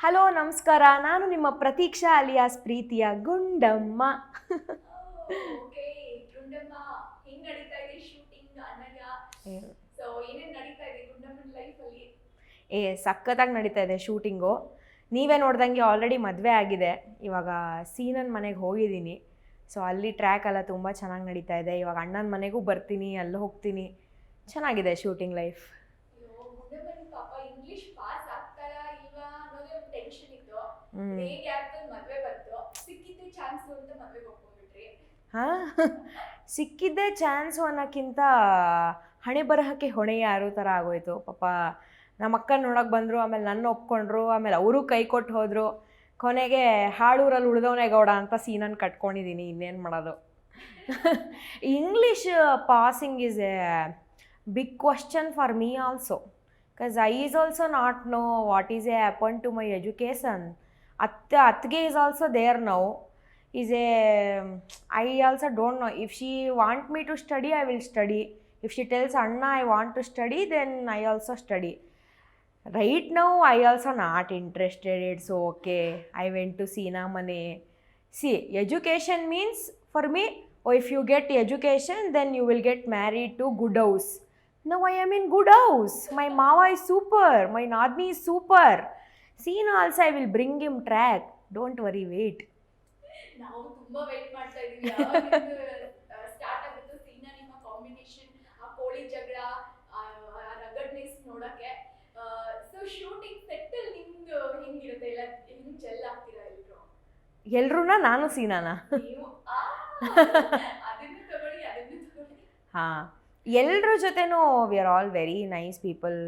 Hello ನಮಸ್ಕಾರ, ನಾನು ನಿಮ್ಮ ಪ್ರತೀಕ್ಷಾ ಅಲಿಯಾಸ್ ಪ್ರೀತಿಯ ಗುಂಡಮ್ಮ. ಓಕೆ ಗುಂಡಮ್ಮ, ಹೆಂಗ್ ನಡೀತಾ ಇದೆ ಶೂಟಿಂಗ್ ಅನಗ? ಸೊ ಏನೇನ್ ನಡೀತಾ ಇದೆ ಗುಂಡಮ್ಮನ ಲೈಫ್ ಅಲ್ಲಿ? ಸಖತ್ತಾಗಿ ನಡೀತಾ ಇದೆ ಶೂಟಿಂಗು. ನೀವೇ ನೋಡ್ದಂಗೆ ಆಲ್ರೆಡಿ ಮದುವೆ ಆಗಿದೆ. ಇವಾಗ ಸೀನನ್ ಮನೆಗೆ ಹೋಗಿದ್ದೀನಿ. ಸೊ ಅಲ್ಲಿ ಟ್ರ್ಯಾಕ್ ಎಲ್ಲ ತುಂಬ ಚೆನ್ನಾಗಿ ನಡೀತಾ ಇದೆ. ಇವಾಗ ಅಣ್ಣನ ಮನೆಗೂ ಬರ್ತೀನಿ, ಅಲ್ಲಿ ಹೋಗ್ತೀನಿ. ಚೆನ್ನಾಗಿದೆ ಶೂಟಿಂಗ್ ಲೈಫ್. ಗುಂಡಮ್ಮನ ಪಾಪ ಇಂಗ್ಲಿಷ್ ಪಾಸ್ ಆಗ್ತಾರಾ ಇಲ್ವಾ ಅನ್ನೋದೇ ಒಂದು ಟೆನ್ಷನ್ ಇತ್ತು. ಹೇಗೆ ಗ್ಯಾಪಲ್ಲಿ ಮದ್ವೆ ಬಂತು, ಸಿಕ್ಕಿದ್ದೆ ಚಾನ್ಸ್ ಅಂತ ಮದ್ವೆಗೆ ಹೋಗ್ಕೊಂಡ್ಬಿಟ್ರಿ. ಹಾಂ, ಸಿಕ್ಕಿದ್ದೇ ಚಾನ್ಸು ಅನ್ನೋಕ್ಕಿಂತ ಹಣೆ ಬರಹಕ್ಕೆ ಹೊಣೆ ಯಾರೋ ಥರ ಆಗೋಯ್ತು. ಪಾಪ ನಮ್ಮ ಅಕ್ಕನ ನೋಡೋಕೆ ಬಂದರು, ಆಮೇಲೆ ನನ್ನ ಒಪ್ಕೊಂಡ್ರು, ಆಮೇಲೆ ಅವರು ಕೈ ಕೊಟ್ಟು ಹೋದರು. ಕೊನೆಗೆ ಹಾಳೂರಲ್ಲಿ ಉಳಿದವನೇ ಗೌಡ ಅಂತ ಸೀನನ್ನು ಕಟ್ಕೊಂಡಿದ್ದೀನಿ. ಇನ್ನೇನು ಮಾಡೋದು. English passing is a big question for me also, because I is also not know what is a happen to my education. ಅತ್ತಿಗೆ is also there now. is a I also don't know. If she want me to study, I will study. If she tells Anna I want to study, then I also study. Right now I also not interested. It's okay. I went to Seena Mane. See, education means for me, oh, if you get education, then you will get married to good house. Now I am in good house. My mama is super. My Nadni is super. Seena also I will bring him track. Don't worry, wait. ನಾವು ತುಂಬಾ wait ಮಾಡ್ತಾ ಇದೀವಿ. Start ಆಗುತ್ತೆ ಸೀನಾ ನಿಮ್ಮ combination, ಆ ಕೋಳಿ ಜಗಳ, ಆ ರಗಡ್ನೆಸ್ ನೋಡಕ್ಕೆ. ಸೊ ಶೂಟಿಂಗ್ ಸೆಟ್ ಅಲ್ಲಿ ನಿಮ್ದು ಹೆಂಗಿರುತ್ತೆ? ಎಲ್ಲ ಹೆಂಗ್ ಜೆಲ್ ಆಗ್ತೀರಾ ಎಲ್ರು? ಎಲ್ರೂನಾ ನಾನು ಸೀನಾನಾ? ನೀವು ಅದನ್ನು ತಗೊಳ್ಳಿ. ಹಾಂ, ಎಲ್ಲರ ಜೊತೆನೂ we are all very nice people.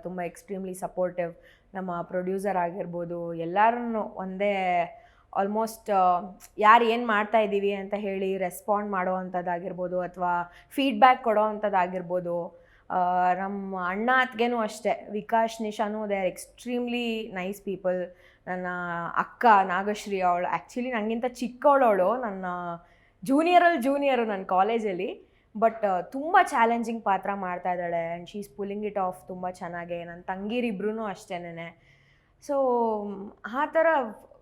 ತುಂಬ ಎಕ್ಸ್ಟ್ರೀಮ್ಲಿ ಸಪೋರ್ಟಿವ್. ನಮ್ಮ ಪ್ರೊಡ್ಯೂಸರ್ ಆಗಿರ್ಬೋದು, ಎಲ್ಲರೂ ಒಂದೇ ಆಲ್ಮೋಸ್ಟ್ ಯಾರು ಏನು ಮಾಡ್ತಾಯಿದ್ದೀವಿ ಅಂತ ಹೇಳಿ ರೆಸ್ಪಾಂಡ್ ಮಾಡೋ ಅಂಥದ್ದಾಗಿರ್ಬೋದು, ಅಥವಾ ಫೀಡ್ಬ್ಯಾಕ್ ಕೊಡೋ ಅಂಥದ್ದಾಗಿರ್ಬೋದು. ನಮ್ಮ ಅಣ್ಣ ಅತ್ತಿಗೆನೂ ಅಷ್ಟೇ, ವಿಕಾಶ್ ನಿಶಾನು, they are extremely nice people. ನನ್ನ ಅಕ್ಕ ನಾಗಶ್ರೀ, ಅವಳು ಆ್ಯಕ್ಚುಲಿ ನನಗಿಂತ ಚಿಕ್ಕವಳವಳು, ನನ್ನ ಜೂನಿಯರು ನನ್ನ ಕಾಲೇಜಲ್ಲಿ. ಬಟ್ ತುಂಬ ಚಾಲೆಂಜಿಂಗ್ ಪಾತ್ರ ಮಾಡ್ತಾ ಇದ್ದಾಳೆ. And she is pulling it off ತುಂಬ ಚೆನ್ನಾಗೆ. ನನ್ನ ತಂಗಿರಿಬ್ರೂ ಅಷ್ಟೇನೆ. ಸೊ ಆ ಥರ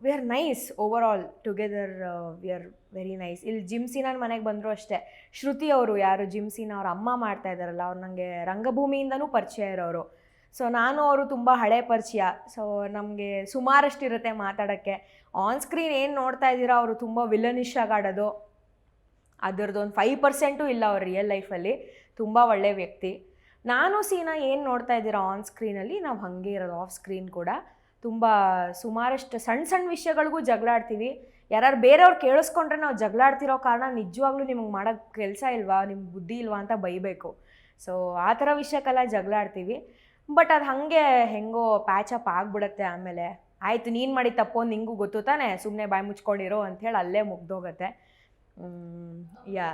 we are nice over all together. We are very nice. ಇಲ್ಲಿ ಜಿಮ್ಸಿನ ಮನೆಗೆ ಬಂದರು ಅಷ್ಟೇ. ಶ್ರುತಿ ಅವರು, ಯಾರು ಜಿಮ್ಸಿನ ಅವ್ರ ಅಮ್ಮ ಮಾಡ್ತಾ ಇದ್ದಾರಲ್ಲ, ಅವ್ರು ನನಗೆ ರಂಗಭೂಮಿಯಿಂದನೂ ಪರಿಚಯ ಇರೋರು. ಸೊ ನಾನು ಅವರು ತುಂಬ ಹಳೆ ಪರಿಚಯ. ಸೊ ನಮಗೆ ಸುಮಾರಷ್ಟಿರುತ್ತೆ ಮಾತಾಡೋಕ್ಕೆ. ಆನ್ ಸ್ಕ್ರೀನ್ ಏನು ನೋಡ್ತಾ ಇದ್ದೀರಾ, ಅವರು ತುಂಬ ವಿಲನಿಶ್ ಆಗಾಡೋದು, ಅದರದ್ದು ಒಂದು 5% ಇಲ್ಲ ಅವ್ರ ರಿಯಲ್ ಲೈಫಲ್ಲಿ. ತುಂಬ ಒಳ್ಳೆಯ ವ್ಯಕ್ತಿ. ನಾನು ಸೀನಾ ಏನು ನೋಡ್ತಾ ಇದ್ದೀರಾ ಆನ್ ಸ್ಕ್ರೀನಲ್ಲಿ, ನಾವು ಹಾಗೆ ಇರೋದು ಆಫ್ ಸ್ಕ್ರೀನ್ ಕೂಡ. ತುಂಬ ಸುಮಾರಷ್ಟು ಸಣ್ಣ ಸಣ್ಣ ವಿಷಯಗಳಿಗೂ ಜಗಳಾಡ್ತೀವಿ. ಯಾರು ಬೇರೆಯವ್ರು ಕೇಳಿಸ್ಕೊಂಡ್ರೆ ನಾವು ಜಗಳಾಡ್ತಿರೋ ಕಾರಣ ನಿಜವಾಗ್ಲೂ ನಿಮಗೆ ಮಾಡೋಕ್ಕೆ ಕೆಲಸ ಇಲ್ವಾ, ನಿಮ್ಗೆ ಬುದ್ಧಿ ಇಲ್ವಾ ಅಂತ ಬೈಬೇಕು. ಸೊ ಆ ಥರ ವಿಷಯಕ್ಕೆಲ್ಲ ಜಗಳಾಡ್ತೀವಿ. ಬಟ್ ಅದು ಹಾಗೆ ಹೆಂಗೋ ಪ್ಯಾಚಪ್ ಆಗಿಬಿಡುತ್ತೆ. ಆಮೇಲೆ ಆಯಿತು, ನೀನು ಮಾಡಿ ತಪ್ಪು ನಿಂಗೂ ಗೊತ್ತು ತಾನೆ, ಸುಮ್ಮನೆ ಬಾಯಿ ಮುಚ್ಕೊಂಡಿರೋ ಅಂಥೇಳಿ ಅಲ್ಲೇ ಮುಗ್ದೋಗತ್ತೆ. ಯಾ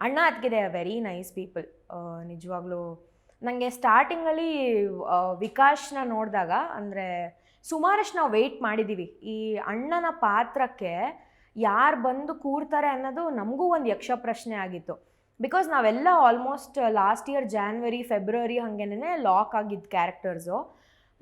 ಅಣ್ಣ ಅತ್ತಿಗೆ ವೆರಿ ನೈಸ್ ಪೀಪಲ್. ನಿಜವಾಗ್ಲೂ ನನಗೆ ಸ್ಟಾರ್ಟಿಂಗಲ್ಲಿ ವಿಕಾಶ್ನ ನೋಡಿದಾಗ, ಅಂದರೆ ಸುಮಾರಷ್ಟು ನಾವು ವೆಯ್ಟ್ ಮಾಡಿದ್ದೀವಿ ಈ ಅಣ್ಣನ ಪಾತ್ರಕ್ಕೆ ಯಾರು ಬಂದು ಕೂರ್ತಾರೆ ಅನ್ನೋದು ನಮಗೂ ಒಂದು ಯಕ್ಷ ಪ್ರಶ್ನೆ ಆಗಿತ್ತು. ಬಿಕಾಸ್ ನಾವೆಲ್ಲ almost last year January February ಹಾಗೇನೆ ಲಾಕ್ ಆಗಿದ್ದ ಕ್ಯಾರೆಕ್ಟರ್ಸು.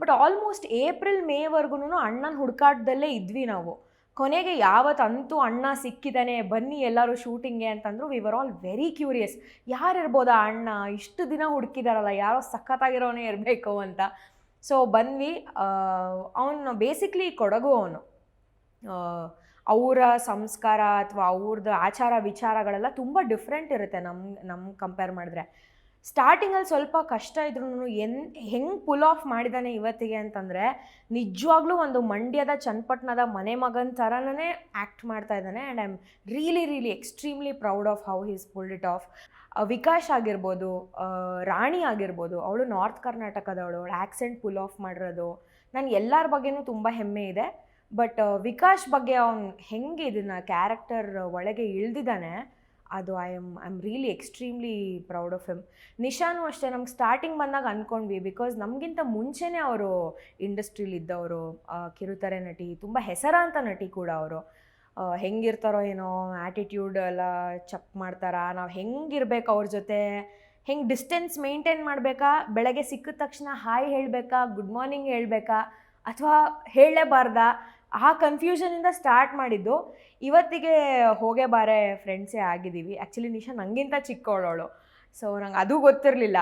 ಬಟ್ ಆಲ್ಮೋಸ್ಟ್ ಏಪ್ರಿಲ್ ಮೇವರೆಗೂ ಅಣ್ಣನ ಹುಡುಕಾಟದಲ್ಲೇ ಇದ್ವಿ ನಾವು. ಕೊನೆಗೆ ಯಾವತ್ತಂತೂ ಅಣ್ಣ ಸಿಕ್ಕಿದ್ದಾನೆ, ಬನ್ನಿ ಎಲ್ಲರೂ ಶೂಟಿಂಗ್ಗೆ ಅಂತಂದರು. We were all very curious, ಯಾರಿರ್ಬೋದಾ ಅಣ್ಣ, ಇಷ್ಟು ದಿನ ಹುಡುಕಿದಾರಲ್ಲ, ಯಾರೋ ಸಖತ್ತಾಗಿರೋನೇ ಇರಬೇಕು ಅಂತ. ಸೊ ಬಂದ್ವಿ. ಅವನು ಬೇಸಿಕ್ಲಿ ಕೊಡಗು. ಅವನು ಅವರ ಸಂಸ್ಕಾರ ಅಥವಾ ಅವ್ರದ್ದು ಆಚಾರ ವಿಚಾರಗಳೆಲ್ಲ ತುಂಬ ಡಿಫ್ರೆಂಟ್ ಇರುತ್ತೆ ನಮ್ಮ ಕಂಪೇರ್ ಮಾಡಿದ್ರೆ. ಸ್ಟಾರ್ಟಿಂಗಲ್ಲಿ ಸ್ವಲ್ಪ ಕಷ್ಟ ಇದ್ರೂ ಹೆಂಗೆ ಪುಲ್ ಆಫ್ ಮಾಡಿದ್ದಾನೆ ಇವತ್ತಿಗೆ ಅಂತಂದರೆ, ನಿಜವಾಗ್ಲೂ ಒಂದು ಮಂಡ್ಯದ ಚನ್ನಪಟ್ಟಣದ ಮನೆ ಮಗನ ಥರನೇ ಆ್ಯಕ್ಟ್ ಮಾಡ್ತಾ ಇದ್ದಾನೆ. And I am really extremely proud of how he's pulled it off. Vikash ಆಗಿರ್ಬೋದು, ರಾಣಿ ಆಗಿರ್ಬೋದು, ಅವಳು ನಾರ್ತ್ ಕರ್ನಾಟಕದವಳು, ಅವಳು ಆ್ಯಕ್ಸೆಂಟ್ ಪುಲ್ ಆಫ್ ಮಾಡಿರೋದು, ನನಗೆ ಎಲ್ಲರ ಬಗ್ಗೆನೂ ತುಂಬ ಹೆಮ್ಮೆ ಇದೆ. ಬಟ್ ವಿಕಾಶ್ ಬಗ್ಗೆ ಅವ್ನು ಹೆಂಗೆ ಇದನ್ನು ಕ್ಯಾರೆಕ್ಟರ್ ಒಳಗೆ ಇಳ್ದಿದ್ದಾನೆ, ಅದು I am really extremely proud of him. ನಿಶಾನು ಅಷ್ಟೇ, ನಮ್ಗೆ ಸ್ಟಾರ್ಟಿಂಗ್ ಬಂದಾಗ ಅಂದ್ಕೊಂಡ್ವಿ, ಬಿಕಾಸ್ ನಮಗಿಂತ ಮುಂಚೆನೇ ಅವರು ಇಂಡಸ್ಟ್ರೀಲಿದ್ದವರು, ಕಿರುತೆರೆ ನಟಿ, ತುಂಬ ಹೆಸರಾಂತ ನಟಿ ಕೂಡ ಅವರು. ಹೆಂಗಿರ್ತಾರೋ ಏನೋ, ಆ್ಯಟಿಟ್ಯೂಡ್ ಎಲ್ಲ ಚೆಕ್ ಮಾಡ್ತಾರಾ, ನಾವು ಹೆಂಗಿರ್ಬೇಕು ಅವ್ರ ಜೊತೆ, ಹೆಂಗೆ ಡಿಸ್ಟೆನ್ಸ್ ಮೇಂಟೈನ್ ಮಾಡಬೇಕಾ, ಬೆಳಗ್ಗೆ ಸಿಕ್ಕಿದ ತಕ್ಷಣ ಹಾಯ್ ಹೇಳಬೇಕಾ, ಗುಡ್ ಮಾರ್ನಿಂಗ್ ಹೇಳಬೇಕಾ, ಅಥವಾ ಹೇಳಲೇಬಾರ್ದಾ, ಆ ಕನ್ಫ್ಯೂಷನಿಂದ ಸ್ಟಾರ್ಟ್ ಮಾಡಿದ್ದು. ಇವತ್ತಿಗೆ ಹೋಗೇ ಬಾರೆ ಫ್ರೆಂಡ್ಸೇ ಆಗಿದ್ದೀವಿ. ಆ್ಯಕ್ಚುಲಿ ನಿಶಾ ನನಗಿಂತ ಚಿಕ್ಕವಳವಳು, ಸೊ ನಂಗೆ ಅದು ಗೊತ್ತಿರಲಿಲ್ಲ.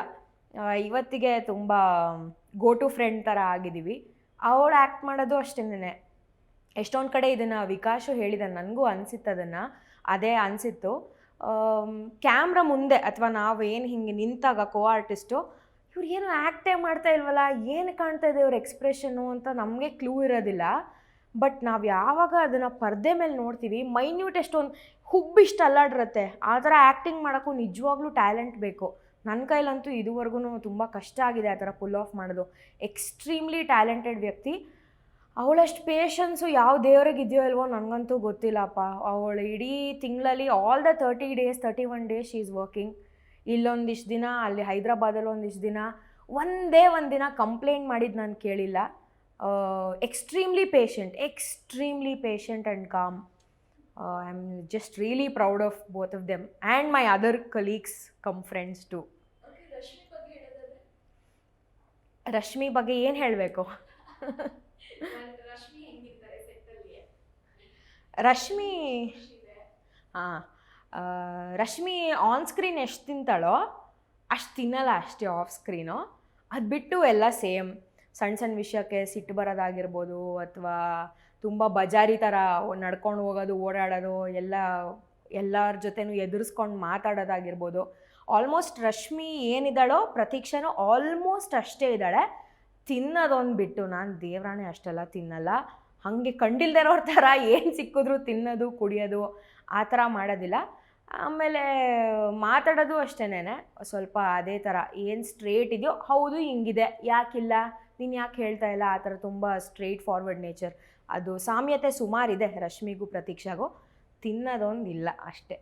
ಇವತ್ತಿಗೆ ತುಂಬ ಗೋ ಟು ಫ್ರೆಂಡ್ ಥರ ಆಗಿದ್ದೀವಿ. ಅವಳು ಆ್ಯಕ್ಟ್ ಮಾಡೋದು ಅಷ್ಟೇನೆ. ಎಷ್ಟೊಂದು ಕಡೆ ಇದನ್ನು ವಿಕಾಸು ಹೇಳಿದ, ನನಗೂ ಅನಿಸಿತ್ತು ಅದನ್ನು, ಅದೇ ಅನಿಸಿತ್ತು. ಕ್ಯಾಮ್ರಾ ಮುಂದೆ ಅಥವಾ ನಾವೇನು ಹಿಂಗೆ ನಿಂತಾಗ ಕೋ ಆರ್ಟಿಸ್ಟು ಇವ್ರು ಏನು ಆ್ಯಕ್ಟೇ ಮಾಡ್ತಾ ಇಲ್ವಲ್ಲ, ಏನು ಕಾಣ್ತಾ ಇದೆ ಇವ್ರ ಎಕ್ಸ್ಪ್ರೆಷನ್ನು ಅಂತ ನಮಗೆ ಕ್ಲೂ ಇರೋದಿಲ್ಲ. ಬಟ್ ನಾವು ಯಾವಾಗ ಅದನ್ನು ಪರದೆ ಮೇಲೆ ನೋಡ್ತೀವಿ, ಮೈನ್ಯೂಟ್ ಎಷ್ಟೊಂದು ಹುಬ್ಬಿಷ್ಟು ಅಲ್ಲಾಡಿರುತ್ತೆ. ಆ ಥರ ಆ್ಯಕ್ಟಿಂಗ್ ಮಾಡೋಕ್ಕೂ ನಿಜವಾಗ್ಲೂ ಟ್ಯಾಲೆಂಟ್ ಬೇಕು. ನನ್ನ ಕೈಲಂತೂ ಇದುವರೆಗೂ ತುಂಬ ಕಷ್ಟ ಆಗಿದೆ ಆ ಥರ ಪುಲ್ ಆಫ್ ಮಾಡೋದು. ಎಕ್ಸ್ಟ್ರೀಮ್ಲಿ ಟ್ಯಾಲೆಂಟೆಡ್ ವ್ಯಕ್ತಿ. ಅವಳಷ್ಟು ಪೇಷನ್ಸು ಯಾವ ದೇವ್ರಿಗೆ ಇದೆಯೋ ಇಲ್ವೋ ನನಗಂತೂ ಗೊತ್ತಿಲ್ಲಪ್ಪ. ಅವಳು ಇಡೀ ತಿಂಗಳಲ್ಲಿ all the 30 days 31 days she is working. ಇಲ್ಲೊಂದಿಷ್ಟು ದಿನ, ಅಲ್ಲಿ ಹೈದ್ರಾಬಾದಲ್ಲಿ ಒಂದಿಷ್ಟು ದಿನ, ಒಂದೇ ಒಂದು ದಿನ ಕಂಪ್ಲೇಂಟ್ ಮಾಡಿದ್ದು ನಾನು ಕೇಳಿಲ್ಲ. Extremely patient and calm. I am just really proud of both of them and my other colleagues cum friends too. Rashmi ಬಗ್ಗೆ ಏನು ಹೇಳಬೇಕು? ರಶ್ಮಿ ಆನ್ ಸ್ಕ್ರೀನ್ ಎಷ್ಟು ತಿಂತಾಳೋ ಅಷ್ಟು ತಿನ್ನಲ್ಲ ಅಷ್ಟೇ ಆಫ್ ಸ್ಕ್ರೀನು. ಅದು ಬಿಟ್ಟು ಎಲ್ಲ ಸೇಮ್. ಸಣ್ಣ ಸಣ್ಣ ವಿಷಯಕ್ಕೆ ಸಿಟ್ಟು ಬರೋದಾಗಿರ್ಬೋದು, ಅಥವಾ ತುಂಬ ಬಜಾರಿ ಥರ ನಡ್ಕೊಂಡು ಹೋಗೋದು, ಓಡಾಡೋದು, ಎಲ್ಲರ ಜೊತೆನೂ ಎದುರಿಸ್ಕೊಂಡು ಮಾತಾಡೋದಾಗಿರ್ಬೋದು. ಆಲ್ಮೋಸ್ಟ್ ರಶ್ಮಿ ಏನಿದ್ದಾಳೋ ಪ್ರತೀಕ್ಷೆನೂ ಆಲ್ಮೋಸ್ಟ್ ಅಷ್ಟೇ ಇದ್ದಾಳೆ. ತಿನ್ನೋದೊಂದು ಬಿಟ್ಟು ನಾನು ದೇವ್ರಾಣೆ ಅಷ್ಟೆಲ್ಲ ತಿನ್ನಲ್ಲ. ಹಾಗೆ ಕಂಡಿಲ್ದೇ ಇರೋರ ಥರ ಏನು ಸಿಕ್ಕಿದ್ರು ತಿನ್ನೋದು, ಕುಡಿಯೋದು ಆ ಥರ ಮಾಡೋದಿಲ್ಲ. ಆಮೇಲೆ ಮಾತಾಡೋದು ಅಷ್ಟೇನೆ, ಸ್ವಲ್ಪ ಅದೇ ಥರ ಏನು ಸ್ಟ್ರೇಟ್ ಇದೆಯೋ ಹೌದು ಹಿಂಗಿದೆ, ಯಾಕಿಲ್ಲ, ನೀನು ಯಾಕೆ ಹೇಳ್ತಾ ಇಲ್ಲ, ಆ ಥರ ತುಂಬ ಸ್ಟ್ರೇಟ್ ಫಾರ್ವರ್ಡ್ ನೇಚರ್. ಅದು ಸಾಮ್ಯತೆ ಸುಮಾರಿದೆ ರಶ್ಮಿಗೂ ಪ್ರತೀಕ್ಷಾಗೂ. ತಿನ್ನೋದೊಂದು ಇಲ್ಲ ಅಷ್ಟೇ.